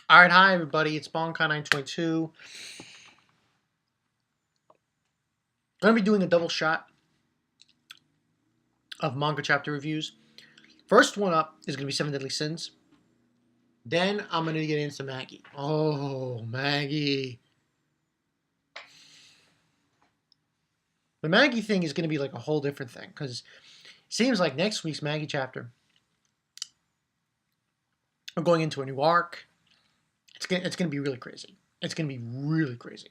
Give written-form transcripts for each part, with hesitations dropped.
Alright, hi everybody, it's Bonkai922. I'm going to be doing a double shot of manga chapter reviews. First one up is going to be Seven Deadly Sins. Then I'm going to get into Maggie. Oh, Maggie. The Maggie thing is going to be like a whole different thing, because it seems like next week's Maggie chapter, we're going into a new arc. It's going to be really crazy. It's going to be really crazy.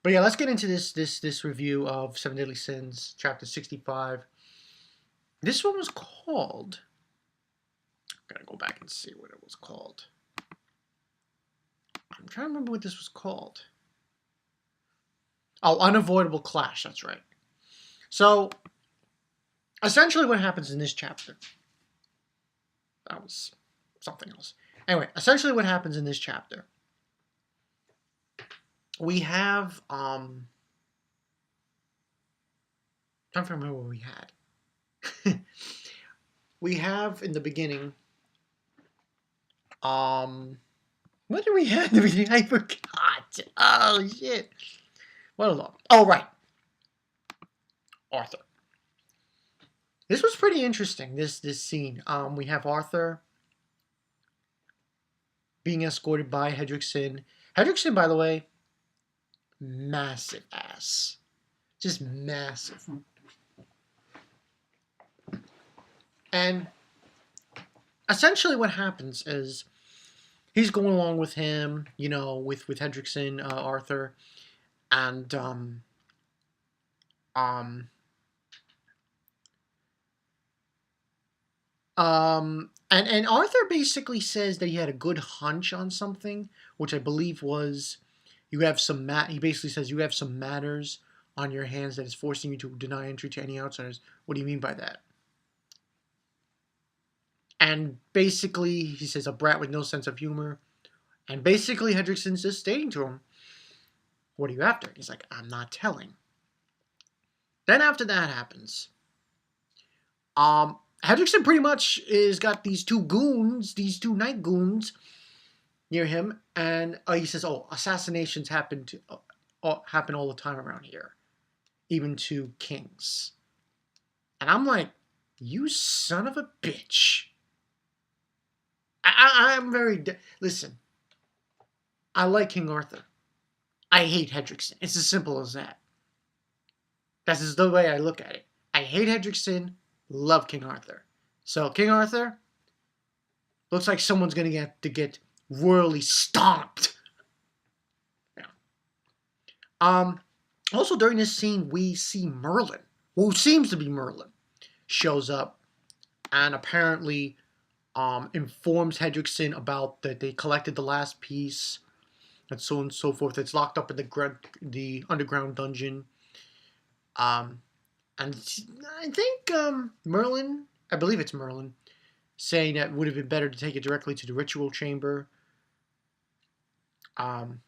But yeah, let's get into this review of Seven Deadly Sins, chapter 65. This one was called... I'm going to go back and see what it was called. I'm trying to remember what this was called. Oh, Unavoidable Clash, that's right. So, essentially what happens in this chapter... That was something else. Anyway, essentially what happens in this chapter... We have, I'm trying to remember what we had. We have, in the beginning... What did we have in the beginning? I forgot. Oh, shit. What a lot. Oh, right. Arthur. This was pretty interesting, this scene. We have Arthur being escorted by Hendricksen. Hendricksen, by the way, massive ass. Just massive. And essentially what happens is he's going along with him, you know, with Hendricksen, Arthur, and and Arthur basically says that he had a good hunch on something, which I believe was you have some he basically says you have some matters on your hands that is forcing you to deny entry to any outsiders. What do you mean by that? And basically he says a brat with no sense of humor. And basically Hendricksen's just stating to him, what are you after? He's like, I'm not telling. Then after that happens, Hendricksen pretty much is got these two goons, these two night goons near him, and he says, "Oh, assassinations happen all the time around here, even to kings." And I'm like, "You son of a bitch!" I'm very listen. I like King Arthur. I hate Hendricksen. It's as simple as that. That's just the way I look at it. I hate Hendricksen. Love King Arthur. So King Arthur looks like someone's gonna get royally stomped. Yeah. Also during this scene we see Merlin, who seems to be Merlin, shows up and apparently informs Hendricksen about that they collected the last piece and so on and so forth. It's locked up in the underground dungeon. And I think Merlin, I believe it's Merlin, saying that it would have been better to take it directly to the ritual chamber. And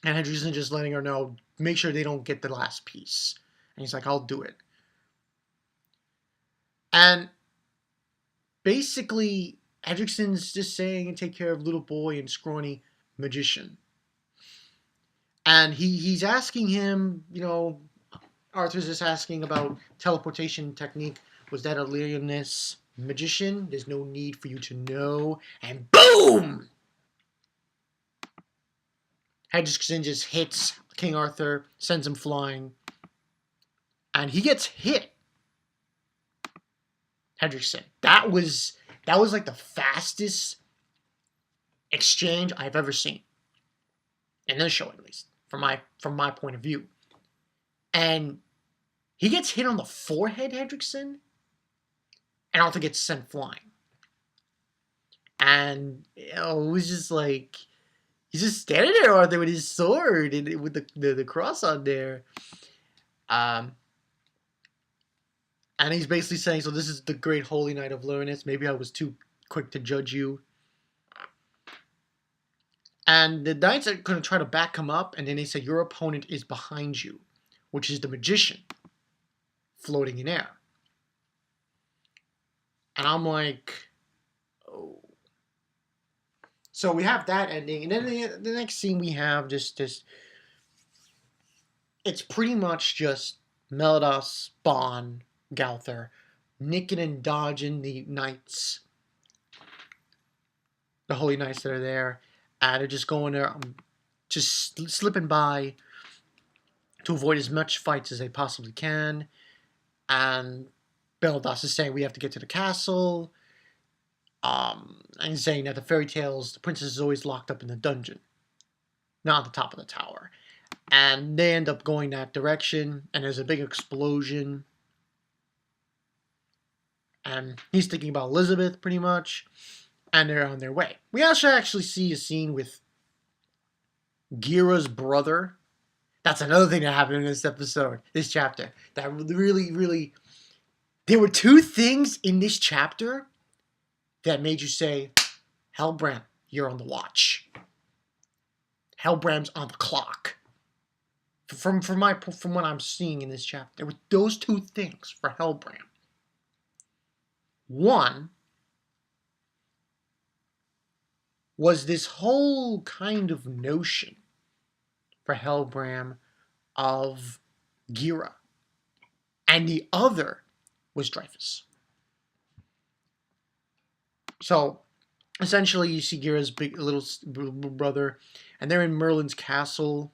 Hendricksen just letting her know, make sure they don't get the last piece. And he's like, I'll do it. And basically, Hendricksen's just saying, take care of little boy and scrawny magician. And he's asking him, you know, Arthur's just asking about teleportation technique. Was that a Leoness magician? There's no need for you to know. And boom! Hendricksen just hits King Arthur, sends him flying. And he gets hit. Hendricksen. That was like the fastest exchange I've ever seen. In this show, at least. From my point of view. And he gets hit on the forehead, Hendricksen, and Arthur gets sent flying. And it was just like, he's just standing there, Arthur, with his sword and with the cross on there. And he's basically saying, so this is the great holy night of Leoness. Maybe I was too quick to judge you. And the knights are going to try to back him up, and then they say, your opponent is behind you, which is the magician floating in air. And I'm like, oh. So we have that ending, and then the next scene we have just it's pretty much just Meliodas, Bon, Gowther, nicking and dodging the knights, the holy knights that are there, and they're just going there, just slipping by to avoid as much fights as they possibly can. And Meliodas is saying we have to get to the castle. And saying that the fairy tales, the princess is always locked up in the dungeon, not at the top of the tower. And they end up going that direction, and there's a big explosion. And he's thinking about Elizabeth, pretty much, and they're on their way. We also actually see a scene with Gira's brother. That's another thing that happened in this episode, this chapter. That really... There were two things in this chapter that made you say, Helbram, you're on the watch. Helbram's on the clock. From what I'm seeing in this chapter, there were those two things for Helbram. One was this whole kind of notion for Helbram of Gira. And the other was Dreyfus. So, essentially, you see Gira's big little brother, and they're in Merlin's castle,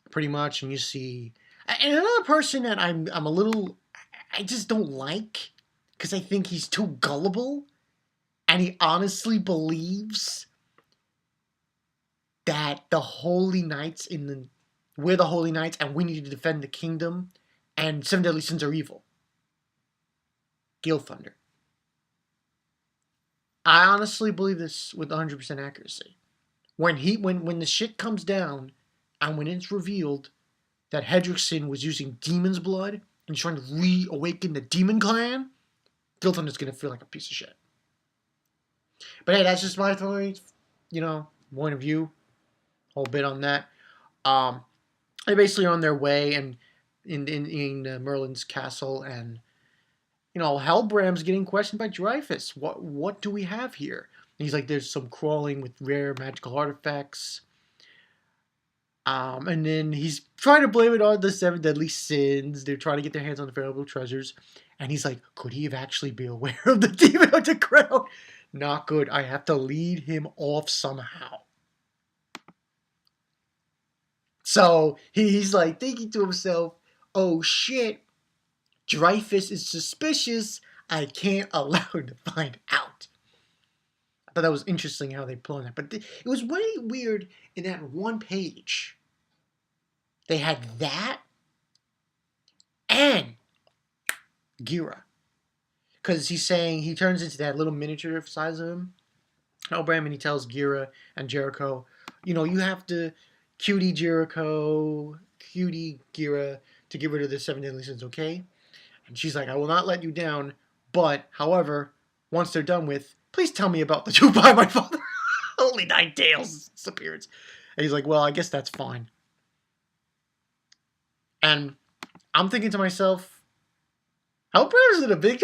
pretty much, and you see... And another person that I'm a little... I just don't like, because I think he's too gullible, and he honestly believes that the Holy Knights we're the Holy Knights, and we need to defend the kingdom, and 7 Deadly Sins are evil. Gilthunder. I honestly believe this with 100% accuracy. When the shit comes down, and when it's revealed that Hendricksen was using demon's blood and trying to reawaken the demon clan, Gilthunder's gonna feel like a piece of shit. But hey, that's just my point of view. Whole bit on that. They're basically on their way and in Merlin's castle, and Helbram's getting questioned by Dreyfus. What do we have here? And he's like, there's some crawling with rare magical artifacts. And then he's trying to blame it on the 7 Deadly Sins. They're trying to get their hands on the valuable treasures. And he's like, could he have actually been aware of the demon of the crown? Not good. I have to lead him off somehow. So he's like thinking to himself, oh shit, Dreyfus is suspicious. I can't allow him to find out. I thought that was interesting how they planned that. But it was really weird in that one page. They had that and Gira. Because he's saying, he turns into that little miniature size of him, Helbram, and he tells Gira and Jericho, you have to cutie Jericho, cutie Gira to get rid of the 7 Deadly Sins, okay? And she's like, I will not let you down, but, however, once they're done with, please tell me about the two by my father. Holy Nine Tails appearance. And he's like, well, I guess that's fine. And I'm thinking to myself, Helbram's in a big...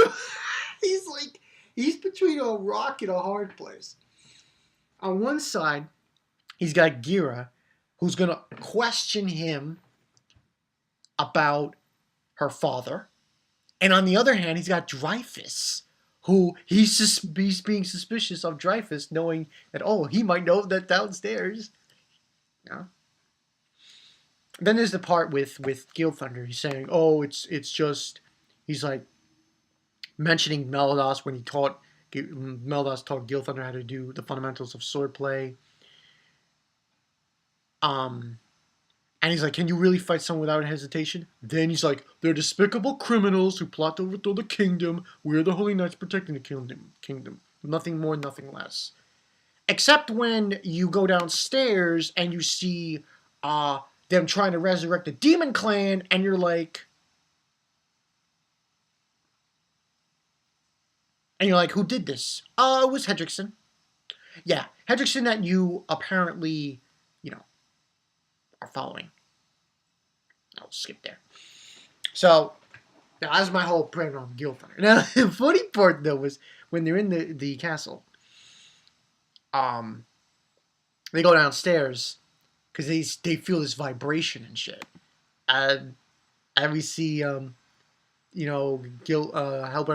he's between a rock and a hard place. On one side, he's got Gira, who's going to question him about her father. And on the other hand, he's got Dreyfus, who he's being suspicious of Dreyfus, knowing that, he might know that downstairs. Yeah. Then there's the part with Gilthunder. He's saying, it's just... He's like mentioning Meliodas when Meliodas taught Gilthunder how to do the fundamentals of swordplay. And he's like, can you really fight someone without hesitation? Then he's like, they're despicable criminals who plot to overthrow the kingdom. We're the Holy Knights protecting the kingdom. Nothing more, nothing less. Except when you go downstairs and you see them trying to resurrect the demon clan, and you're like... who did this? It was Hendricksen. Yeah, Hendricksen that you apparently, are following. I'll skip there. So, now that's my whole point on Gilthunder. Now, the funny part, though, was when they're in the castle, They go downstairs because they feel this vibration and shit. And we see Helbram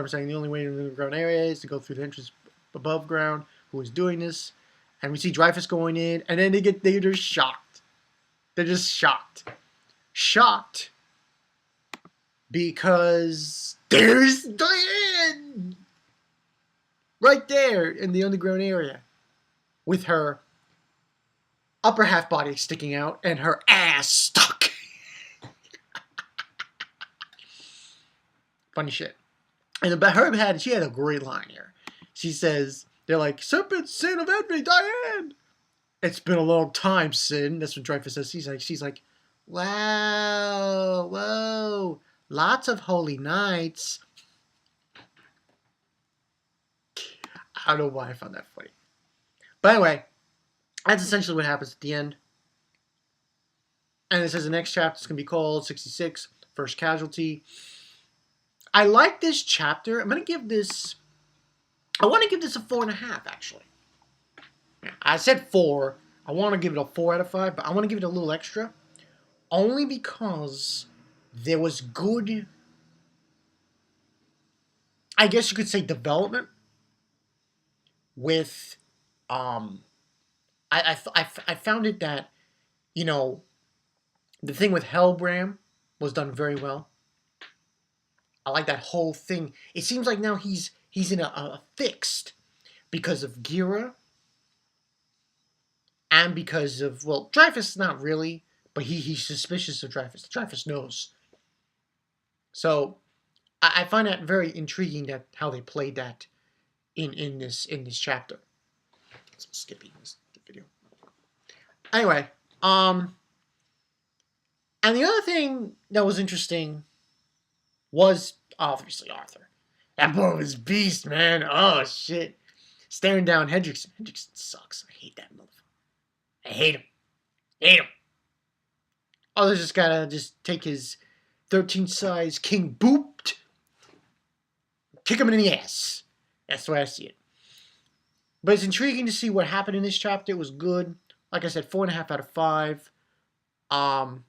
saying the only way to the underground area is to go through the entrance above ground. Who is doing this? And we see Dreyfus going in, and then they're just shocked. They're just shocked because there's DIANE right there in the underground area with her upper half body sticking out and her ass stuck. Funny shit. And she had a great line here. She says, they're like, "Serpent, sin of envy, DIANE! It's been a long time, Sin." That's what Dreyfus says. She's like, "Wow, whoa, lots of holy nights." I don't know why I found that funny. But anyway, that's essentially what happens at the end. And it says the next chapter is going to be called 66, First Casualty. I like this chapter. I want to give this a 4.5, actually. I said 4. I want to give it a 4 out of 5, but I want to give it a little extra. Only because there was good, I guess you could say, development with, I found it that, the thing with Helbram was done very well. I like that whole thing. It seems like now he's in a fixed because of gerra and because of, well, Dreyfus not really, but he's suspicious of Dreyfus. Dreyfus knows. So I find that very intriguing that how they played that in this chapter. So skipping this video. Anyway, and the other thing that was interesting was obviously Arthur. That boy was beast, man. Oh shit. Staring down Hendricksen. Hendricksen sucks. I hate that motherfucker. I hate him. Others just gotta take his 13 size king booped, kick him in the ass. That's the way I see it. But it's intriguing to see what happened in this chapter. It was good. Like I said, 4.5 out of 5. I'm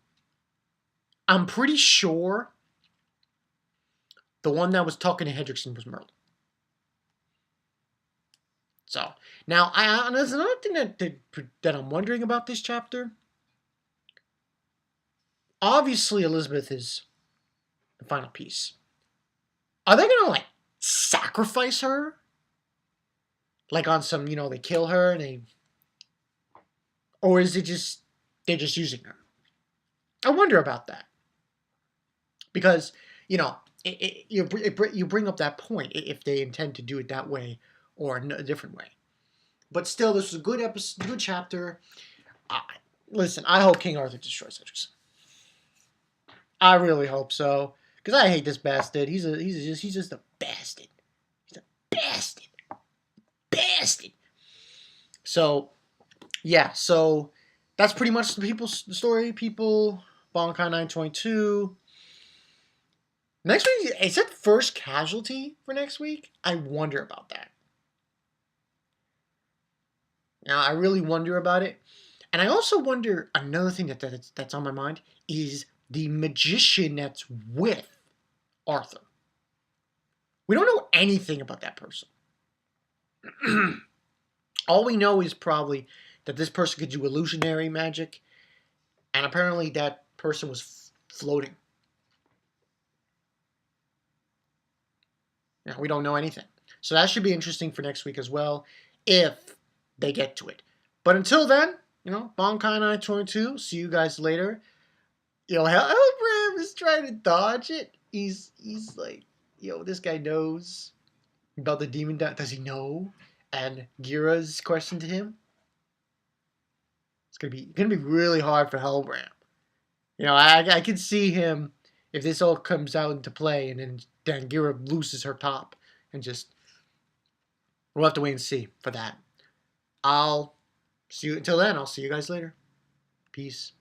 pretty sure the one that was talking to Hendricksen was Merlin. So now, there's another thing that I'm wondering about this chapter. Obviously, Elizabeth is the final piece. Are they gonna sacrifice her? Like on some, they kill her and or is it just they're just using her? I wonder about that because you bring up that point if they intend to do it that way or a different way. But still, this was a good episode, good chapter. Listen, I hope King Arthur destroys Hendricksen. I really hope so, because I hate this bastard. He's just a bastard. He's a bastard. So, yeah. So that's pretty much the story. People, Bankai 922. Next week, is it First Casualty for next week? I wonder about that. Now, I really wonder about it. And I also wonder, another thing that's on my mind is the magician that's with Arthur. We don't know anything about that person. All we know is probably that this person could do illusionary magic. And apparently that person was floating. Now, we don't know anything. So that should be interesting for next week as well, if they get to it. But until then, Bankai 922, see you guys later. Helbram is trying to dodge it. He's like, this guy knows about the demon. Does he know? And Gira's question to him. It's gonna be really hard for Helbram. I can see him if this all comes out into play, and then Gira loses her top, and we'll have to wait and see for that. I'll see you until then. I'll see you guys later. Peace.